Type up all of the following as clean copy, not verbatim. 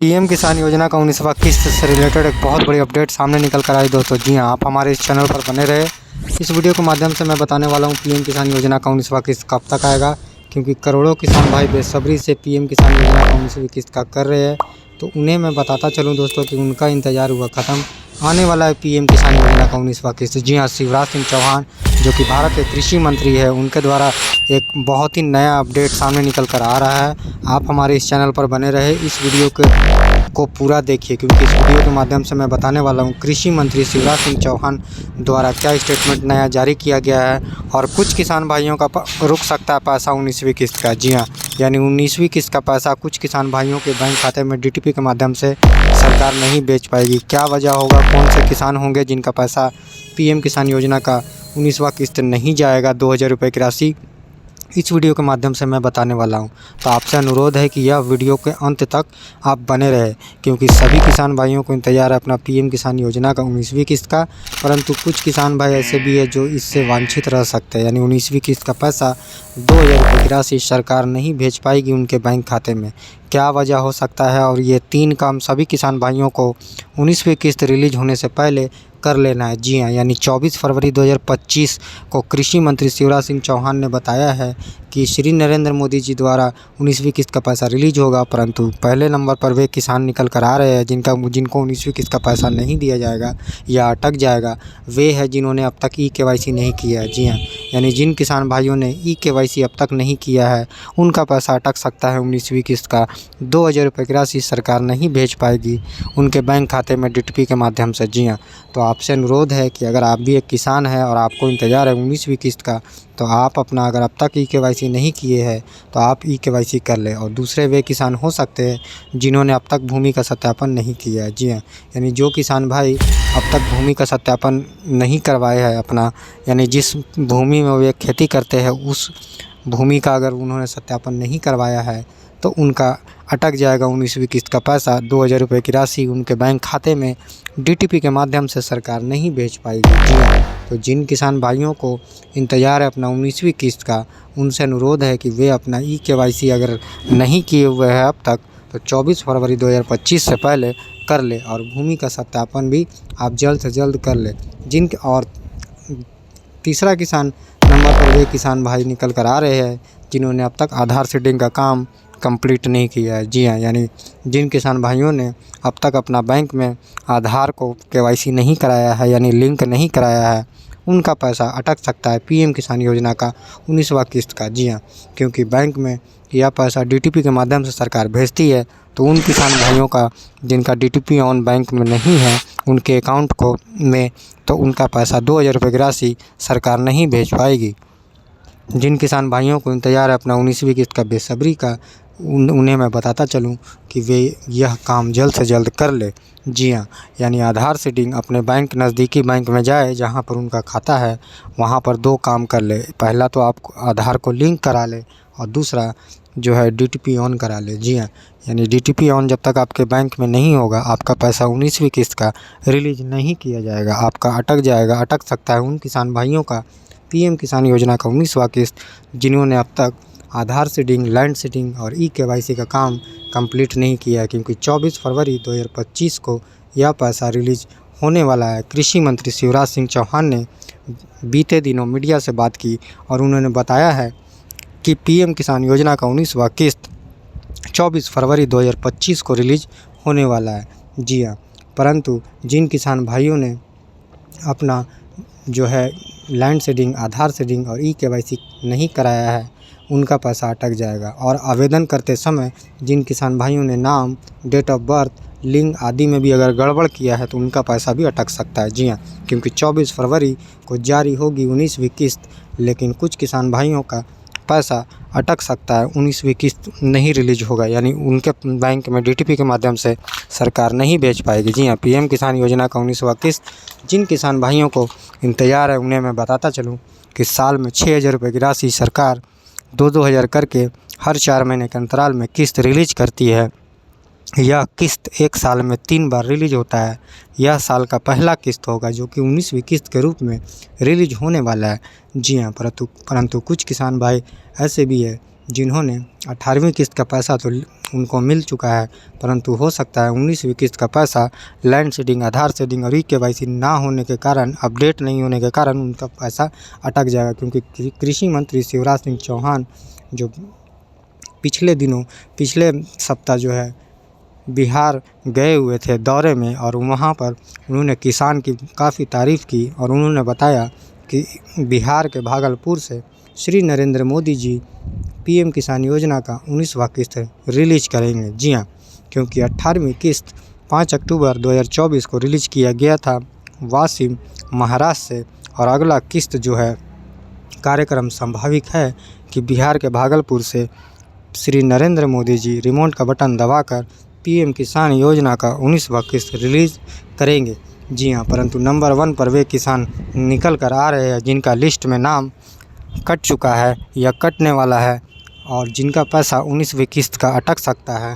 PM किसान योजना का 19वां किस्त से रिलेटेड एक बहुत बड़ी अपडेट सामने निकल कर आई दोस्तों। जी हाँ, आप हमारे इस चैनल पर बने रहे। इस वीडियो के माध्यम से मैं बताने वाला हूँ पीएम किसान योजना का 19वां किस्त कब तक आएगा, क्योंकि करोड़ों किसान भाई बेसब्री से पीएम किसान योजना का 19वीं किस्त का कर रहे हैं। तो उन्हें मैं बताता चलूँ दोस्तों कि उनका इंतज़ार हुआ ख़त्म, आने वाला है पीएम किसान योजना का 19वां किस्त। जी हाँ, शिवराज सिंह चौहान जो कि भारत के कृषि मंत्री है, उनके द्वारा एक बहुत ही नया अपडेट सामने निकल कर आ रहा है। आप हमारे इस चैनल पर बने रहे, इस वीडियो को पूरा देखिए, क्योंकि इस वीडियो के माध्यम से मैं बताने वाला हूँ कृषि मंत्री शिवराज सिंह चौहान द्वारा क्या स्टेटमेंट नया जारी किया गया है। और कुछ किसान भाइयों का रुक सकता है पैसा 19वीं किस्त का। जी हाँ, यानी 19वीं किस्त का पैसा कुछ किसान भाइयों के बैंक खाते में डीटीपी के माध्यम से सरकार नहीं भेज पाएगी। क्या वजह होगा, कौन से किसान होंगे जिनका पैसा पीएम किसान योजना का 19वां किस्त नहीं जाएगा, 2000 रुपये की राशि इस वीडियो के माध्यम से मैं बताने वाला हूं। तो आपसे अनुरोध है कि यह वीडियो के अंत तक आप बने रहे, क्योंकि सभी किसान भाइयों को इंतज़ार है अपना पीएम किसान योजना का 19वीं किस्त का। परंतु कुछ किसान भाई ऐसे भी है जो इससे वांछित रह सकते हैं, यानी 19वीं किस्त का पैसा 2000 रुपये की राशि सरकार नहीं भेज पाएगी उनके बैंक खाते में। क्या वजह हो सकता है, और ये 3 काम सभी किसान भाइयों को 19वीं किस्त रिलीज होने से पहले कर लेना है। जी हाँ, यानी 24 फरवरी 2025 को कृषि मंत्री शिवराज सिंह चौहान ने बताया है कि श्री नरेंद्र मोदी जी द्वारा 19वीं किस्त का पैसा रिलीज होगा। परंतु पहले नंबर पर वे किसान निकल कर आ रहे हैं जिनको 19वीं किस्त का पैसा नहीं दिया जाएगा या अटक जाएगा। वे है जिन्होंने अब तक ई-केवाईसी नहीं किया है। जी हाँ, यानी जिन किसान भाइयों ने ई-केवाईसी अब तक नहीं किया है उनका पैसा अटक सकता है 19वीं किस्त का। 2000 रुपये की राशि सरकार नहीं भेज पाएगी उनके बैंक खाते में डीटीपी के माध्यम से। जी हाँ, तो आपसे अनुरोध है कि अगर आप भी एक किसान हैं और आपको इंतज़ार है 19वीं किस्त का, तो आप अपना अगर अब तक ई-केवाईसी नहीं किए हैं तो आप ई-केवाईसी कर लें। और दूसरे वे किसान हो सकते हैं जिन्होंने अब तक भूमि का सत्यापन नहीं किया है। जी हाँ, यानी जो किसान भाई अब तक भूमि का सत्यापन नहीं करवाए हैं अपना, यानी जिस भूमि में वे खेती करते हैं उस भूमि का अगर उन्होंने सत्यापन नहीं करवाया है तो उनका अटक जाएगा 19वीं किस्त का पैसा। 2000 रुपये की राशि उनके बैंक खाते में डीटीपी के माध्यम से सरकार नहीं भेज पाएगी। जी हाँ, तो जिन किसान भाइयों को इंतज़ार है अपना 19वीं किस्त का, उनसे अनुरोध है कि वे अपना ई-केवाईसी अगर नहीं किए हुए हैं अब तक, तो 24 फरवरी 2025 से पहले कर ले। और भूमि का सत्यापन भी आप जल्द से जल्द कर ले। और तीसरा किसान नंबर पर वे किसान भाई निकल कर आ रहे हैं जिन्होंने अब तक आधार सीडिंग का काम कंप्लीट नहीं किया है। जी हाँ, यानी जिन किसान भाइयों ने अब तक अपना बैंक में आधार को केवाईसी नहीं कराया है, यानी लिंक नहीं कराया है, उनका पैसा अटक सकता है पीएम किसान योजना का 19वां किस्त का। जी हाँ, क्योंकि बैंक में यह पैसा डीटीपी के माध्यम से सरकार भेजती है, तो उन किसान भाइयों का जिनका डीटीपी ऑन बैंक में नहीं है उनके अकाउंट को में, तो उनका पैसा 2000 रुपये की राशि सरकार नहीं भेज पाएगी। जिन किसान भाइयों को इंतज़ार है अपना 19वीं किस्त का बेसब्री का, उन्हें मैं बताता चलूं कि वे यह काम जल्द से जल्द कर ले। जी हाँ, यानी आधार सीडिंग अपने बैंक नज़दीकी बैंक में जाए जहां पर उनका खाता है, वहां पर 2 काम कर ले। पहला तो आप आधार को लिंक करा ले, और दूसरा जो है डीटीपी ऑन करा ले। जी हाँ, यानी डीटीपी ऑन जब तक आपके बैंक में नहीं होगा आपका पैसा 19वीं किस्त का रिलीज़ नहीं किया जाएगा, आपका अटक जाएगा। अटक सकता है उन किसान भाइयों का पीएम किसान योजना का 19वां किस्त जिन्होंने अब तक आधार सीडिंग, लैंड सीडिंग और ई-केवाईसी का काम कंप्लीट नहीं किया है, क्योंकि 24 फरवरी 2025 को यह पैसा रिलीज होने वाला है। कृषि मंत्री शिवराज सिंह चौहान ने बीते दिनों मीडिया से बात की और उन्होंने बताया है कि पीएम किसान योजना का 19वां किस्त 24 फरवरी 2025 को रिलीज होने वाला है। जी हाँ, परंतु जिन किसान भाइयों ने अपना जो है लैंड सीडिंग, आधार सीडिंग और ई-केवाईसी नहीं कराया है उनका पैसा अटक जाएगा। और आवेदन करते समय जिन किसान भाइयों ने नाम, डेट ऑफ बर्थ, लिंग आदि में भी अगर गड़बड़ किया है तो उनका पैसा भी अटक सकता है। जी हाँ, क्योंकि 24 फरवरी को जारी होगी 19वीं किस्त, लेकिन कुछ किसान भाइयों का पैसा अटक सकता है, 19वीं किस्त नहीं रिलीज होगा, यानी उनके बैंक में डीटीपी के माध्यम से सरकार नहीं भेज पाएगी। जी हाँ, पीएम किसान योजना का 19वां किस्त जिन किसान भाइयों को इंतज़ार है उन्हें मैं बताता चलूँ कि साल में 6000 रुपये की राशि सरकार 2-2 हज़ार करके हर 4 महीने के अंतराल में किस्त रिलीज करती है। यह किस्त एक साल में 3 बार रिलीज होता है। यह साल का पहला किस्त होगा जो कि 19वीं किस्त के रूप में रिलीज होने वाला है। जी हाँ, परंतु कुछ किसान भाई ऐसे भी है जिन्होंने 18वीं किस्त का पैसा तो उनको मिल चुका है, परंतु हो सकता है 19वीं किस्त का पैसा लैंड सीडिंग, आधार सीडिंग और ई-केवाईसी ना होने के कारण, अपडेट नहीं होने के कारण उनका पैसा अटक जाएगा। क्योंकि कृषि मंत्री शिवराज सिंह चौहान जो पिछले सप्ताह जो है बिहार गए हुए थे दौरे में, और वहाँ पर उन्होंने किसान की काफ़ी तारीफ़ की और उन्होंने बताया कि बिहार के भागलपुर से श्री नरेंद्र मोदी जी पीएम किसान योजना का 19वां किस्त रिलीज करेंगे। जी हाँ, क्योंकि 18वीं किस्त 5 अक्टूबर 2024 को रिलीज किया गया था वाशिम महाराष्ट्र से, और अगला किस्त जो है कार्यक्रम संभावित है कि बिहार के भागलपुर से श्री नरेंद्र मोदी जी रिमोट का बटन दबाकर पीएम किसान योजना का 19वां किस्त रिलीज़ करेंगे। जी हाँ, परंतु नंबर 1 पर वे किसान निकल कर आ रहे हैं जिनका लिस्ट में नाम कट चुका है या कटने वाला है और जिनका पैसा 19वीं किस्त का अटक सकता है।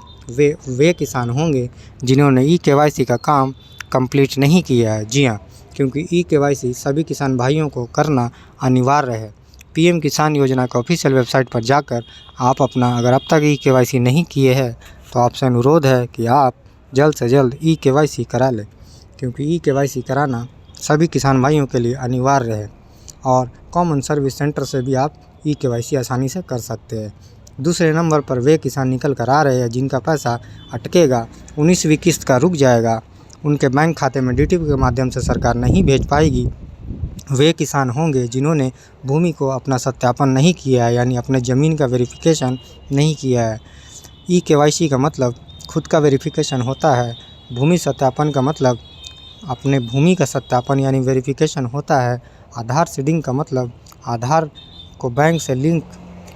वे किसान होंगे जिन्होंने ई-केवाईसी का काम कंप्लीट नहीं किया है। जी हाँ, क्योंकि ई-केवाईसी सभी किसान भाइयों को करना अनिवार्य है। पीएम किसान योजना का ऑफिशियल वेबसाइट पर जाकर आप अपना, अगर अब तक ई-केवाईसी नहीं किए हैं तो आपसे अनुरोध है कि आप जल्द से जल्द ई-केवाईसी करा लें, क्योंकि ई-केवाईसी कराना सभी किसान भाइयों के लिए अनिवार्य है। और कॉमन सर्विस सेंटर से भी आप ई-केवाईसी आसानी से कर सकते हैं। दूसरे नंबर पर वे किसान निकल कर आ रहे हैं जिनका पैसा अटकेगा, 19वीं किस्त का रुक जाएगा, उनके बैंक खाते में डीटीपी के माध्यम से सरकार नहीं भेज पाएगी। वे किसान होंगे जिन्होंने भूमि को अपना सत्यापन नहीं किया है, यानी अपने ज़मीन का वेरिफिकेशन नहीं किया है। ई-केवाईसी का मतलब खुद का वेरिफिकेशन होता है, भूमि सत्यापन का मतलब अपने भूमि का सत्यापन यानी वेरिफिकेशन होता है। आधार सीडिंग का मतलब आधार को बैंक से लिंक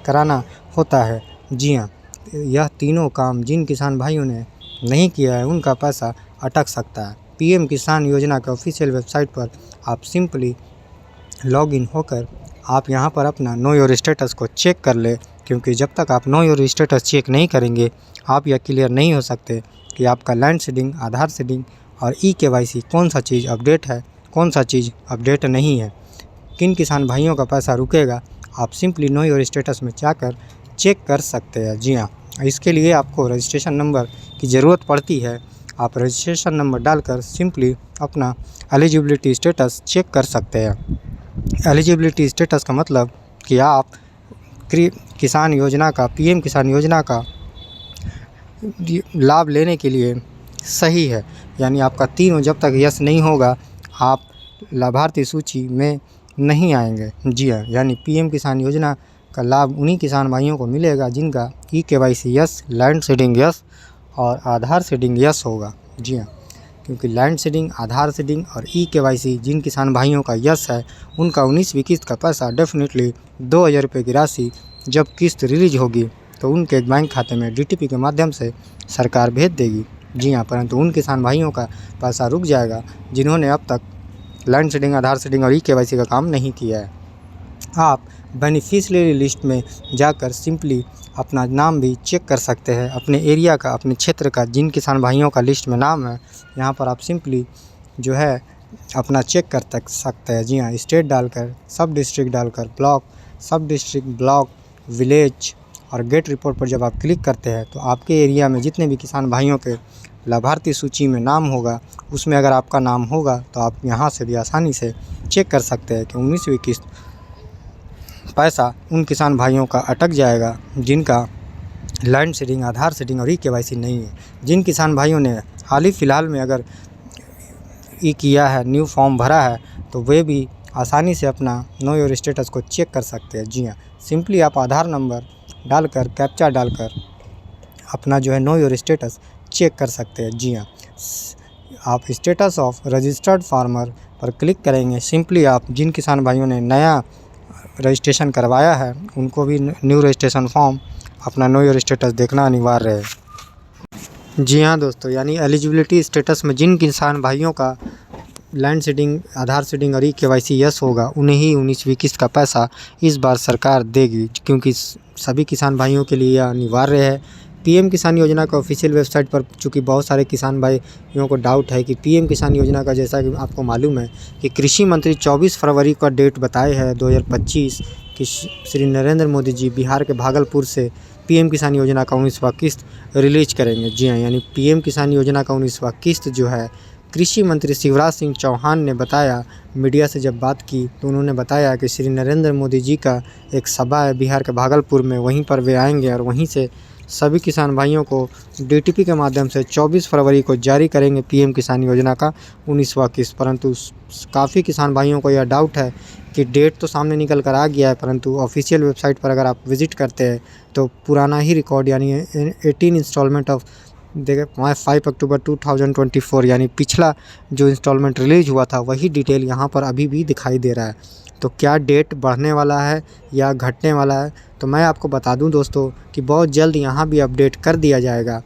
कराना होता है। जी हाँ, यह तीनों काम जिन किसान भाइयों ने नहीं किया है उनका पैसा अटक सकता है। पीएम किसान योजना के ऑफिशियल वेबसाइट पर आप सिंपली लॉगिन होकर आप यहाँ पर अपना नो योर स्टेटस को चेक कर ले, क्योंकि जब तक आप नो योर स्टेटस चेक नहीं करेंगे आप यह क्लियर नहीं हो सकते कि आपका लैंड सीडिंग, आधार सीडिंग और ई-केवाईसी कौन सा चीज़ अपडेट है, कौन सा चीज़ अपडेट नहीं है, किन किसान भाइयों का पैसा रुकेगा। आप सिंपली नो योर स्टेटस में जाकर चेक कर सकते हैं। जी हाँ, इसके लिए आपको रजिस्ट्रेशन नंबर की ज़रूरत पड़ती है। आप रजिस्ट्रेशन नंबर डालकर सिंपली अपना एलिजिबिलिटी स्टेटस चेक कर सकते हैं। एलिजिबिलिटी स्टेटस का मतलब कि आप किसान योजना का, पीएम किसान योजना का लाभ लेने के लिए सही है, यानी आपका तीनों जब तक यस नहीं होगा आप लाभार्थी सूची में नहीं आएंगे। जी हाँ, यानी पीएम किसान योजना का लाभ उन्हीं किसान भाइयों को मिलेगा जिनका e-KYC yes, land seeding yes और आधार सीडिंग यस होगा। जी हाँ, क्योंकि लैंड सीडिंग, आधार सीडिंग और ई-केवाईसी जिन किसान भाइयों का यस है उनका 19वीं किस्त का पैसा डेफिनेटली 2000 रुपये की राशि जब किस्त रिलीज होगी तो उनके बैंक खाते में डीटीपी के माध्यम से सरकार भेज देगी। जी हाँ, परंतु उन किसान भाइयों का पैसा रुक जाएगा जिन्होंने अब तक लैंड सीडिंग, आधार सीडिंग और ई-केवाईसी का काम नहीं किया है। आप बेनिफिशियरी लिस्ट में जाकर सिंपली अपना नाम भी चेक कर सकते हैं, अपने एरिया का, अपने क्षेत्र का, जिन किसान भाइयों का लिस्ट में नाम है यहाँ पर आप सिंपली जो है अपना चेक कर सकते हैं। जी हाँ, स्टेट डालकर, सब डिस्ट्रिक्ट डालकर, ब्लॉक, सब डिस्ट्रिक्ट, ब्लॉक, विलेज और गेट रिपोर्ट पर जब आप क्लिक करते हैं तो आपके एरिया में जितने भी किसान भाइयों के लाभार्थी सूची में नाम होगा उसमें अगर आपका नाम होगा तो आप यहाँ से भी आसानी से चेक कर सकते हैं कि 19वीं किस्त पैसा उन किसान भाइयों का अटक जाएगा जिनका लैंड सीडिंग, आधार सीडिंग और ई-केवाईसी नहीं है। जिन किसान भाइयों ने हाल ही फ़िलहाल में अगर किया है, न्यू फॉर्म भरा है, तो वे भी आसानी से अपना नो योर स्टेटस को चेक कर सकते हैं। जी हाँ, सिंपली आप आधार नंबर डालकर, कैप्चा डालकर अपना जो है नो योर स्टेटस चेक कर सकते हैं। जी हाँ, आप स्टेटस ऑफ रजिस्टर्ड फार्मर पर क्लिक करेंगे। सिंपली आप जिन किसान भाइयों ने नया रजिस्ट्रेशन करवाया है उनको भी न्यू रजिस्ट्रेशन फॉर्म, अपना नो योर स्टेटस देखना अनिवार्य है। जी हाँ दोस्तों, यानी एलिजिबिलिटी स्टेटस में जिन किसान भाइयों का लैंड सीडिंग, आधार सीडिंग और ई-केवाईसी यस होगा उन्हें ही 19वीं किस्त का पैसा इस बार सरकार देगी, क्योंकि सभी किसान भाइयों के लिए यह अनिवार्य है। पीएम किसान योजना का ऑफिशियल वेबसाइट पर चूँकि बहुत सारे किसान भाइयों को डाउट है कि पीएम किसान योजना का, जैसा कि आपको मालूम है कि कृषि मंत्री 24 फरवरी का डेट बताए हैं 2025 कि श्री नरेंद्र मोदी जी बिहार के भागलपुर से पीएम किसान योजना का 19वां किस्त रिलीज करेंगे। जी हाँ, यानी पीएम किसान योजना का 19वां किस्त जो है कृषि मंत्री शिवराज सिंह चौहान ने बताया, मीडिया से जब बात की तो उन्होंने बताया कि श्री नरेंद्र मोदी जी का एक सभा है बिहार के भागलपुर में, वहीं पर वे आएंगे और वहीं से सभी किसान भाइयों को डीटीपी के माध्यम से 24 फरवरी को जारी करेंगे पीएम किसान योजना का 19वां किस्त। परंतु काफ़ी किसान भाइयों को यह डाउट है कि डेट तो सामने निकल कर आ गया है, परंतु ऑफिशियल वेबसाइट पर अगर आप विज़िट करते हैं तो पुराना ही रिकॉर्ड यानी 18 इंस्टॉलमेंट ऑफ 5 अक्टूबर 2024 यानी पिछला जो इंस्टॉलमेंट रिलीज़ हुआ था वही डिटेल यहाँ पर अभी भी दिखाई दे रहा है। तो क्या डेट बढ़ने वाला है या घटने वाला है, तो मैं आपको बता दूं दोस्तों कि बहुत जल्द यहाँ भी अपडेट कर दिया जाएगा,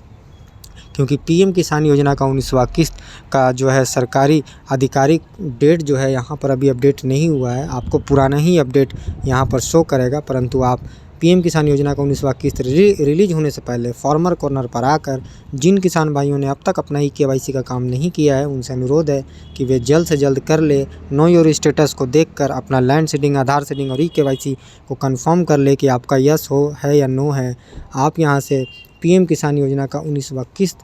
क्योंकि पीएम किसान योजना का 19वां किस्त का जो है सरकारी आधिकारिक डेट जो है यहाँ पर अभी अपडेट नहीं हुआ है। आपको पुराना ही अपडेट यहाँ पर शो करेगा, परंतु आप पीएम किसान योजना का 19वां किस्त रिलीज होने से पहले फार्मर कॉर्नर पर आकर जिन किसान भाइयों ने अब तक अपना KYC का काम नहीं किया है उनसे अनुरोध है कि वे जल्द से जल्द कर ले। नो योर स्टेटस को देखकर अपना लैंड सीडिंग, आधार सीडिंग और KYC को कंफर्म कर ले कि आपका यस हो है या नो है। आप यहाँ से पीएम किसान योजना का 19वां किस्त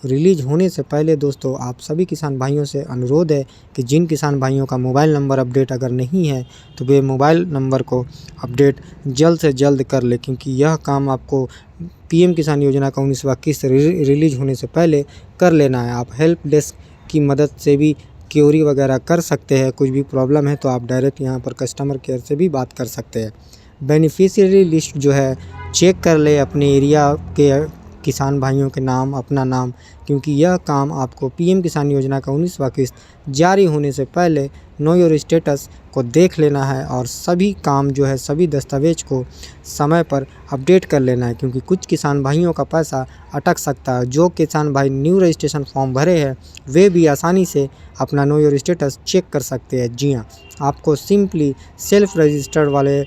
रिलीज होने से पहले दोस्तों आप सभी किसान भाइयों से अनुरोध है कि जिन किसान भाइयों का मोबाइल नंबर अपडेट अगर नहीं है तो वे मोबाइल नंबर को अपडेट जल्द से जल्द कर ले, क्योंकि यह काम आपको पीएम किसान योजना का 19वां किस्त रिलीज होने से पहले कर लेना है। आप हेल्प डेस्क की मदद से भी क्यूरी वगैरह कर सकते हैं। कुछ भी प्रॉब्लम है तो आप डायरेक्ट यहाँ पर कस्टमर केयर से भी बात कर सकते हैं। बेनिफिशियरी लिस्ट जो है चेक कर ले अपने एरिया के किसान भाइयों के नाम, अपना नाम, क्योंकि यह काम आपको पीएम किसान योजना का 19वां किस्त जारी होने से पहले नो योर स्टेटस को देख लेना है और सभी काम जो है सभी दस्तावेज को समय पर अपडेट कर लेना है, क्योंकि कुछ किसान भाइयों का पैसा अटक सकता है। जो किसान भाई न्यू रजिस्ट्रेशन फॉर्म भरे हैं वे भी आसानी से अपना नो योर स्टेटस चेक कर सकते हैं। जी हाँ, आपको सिंपली सेल्फ रजिस्टर्ड वाले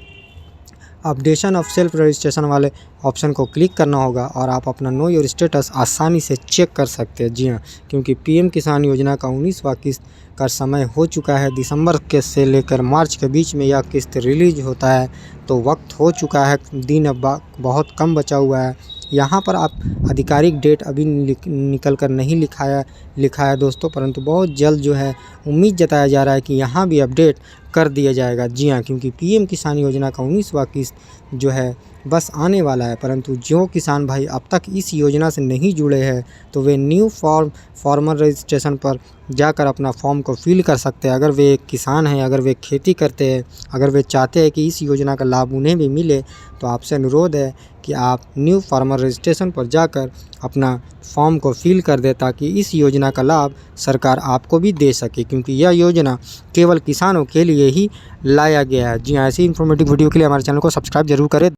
अपडेशन ऑफ सेल्फ रजिस्ट्रेशन वाले ऑप्शन को क्लिक करना होगा और आप अपना नो योर स्टेटस आसानी से चेक कर सकते हैं। जी हाँ, क्योंकि पीएम किसान योजना का 19वां किस्त का समय हो चुका है। दिसंबर के से लेकर मार्च के बीच में यह किस्त रिलीज होता है, तो वक्त हो चुका है, दिन अब बहुत कम बचा हुआ है। यहाँ पर आप आधिकारिक डेट अभी निकल कर नहीं लिखा है दोस्तों, परंतु बहुत जल्द जो है उम्मीद जताया जा रहा है कि यहाँ भी अपडेट कर दिया जाएगा। जी हाँ, क्योंकि पीएम किसान योजना का 19वां किस्त जो है बस आने वाला है, परंतु जो किसान भाई अब तक इस योजना से नहीं जुड़े हैं तो वे न्यू फार्मर रजिस्ट्रेशन पर जाकर अपना फॉर्म को फिल कर सकते हैं। अगर वे एक किसान हैं, अगर वे खेती करते हैं, अगर वे चाहते हैं कि इस योजना का लाभ उन्हें भी मिले, तो आपसे अनुरोध है कि आप न्यू फार्मर रजिस्ट्रेशन पर जाकर अपना फॉर्म को फिल कर दें, ताकि इस योजना का लाभ सरकार आपको भी दे सके, क्योंकि यह योजना केवल किसानों के लिए ही लाया गया है। जी हाँ, ऐसी इन्फॉर्मेटिव वीडियो के लिए हमारे चैनल को सब्सक्राइब जरूर करें।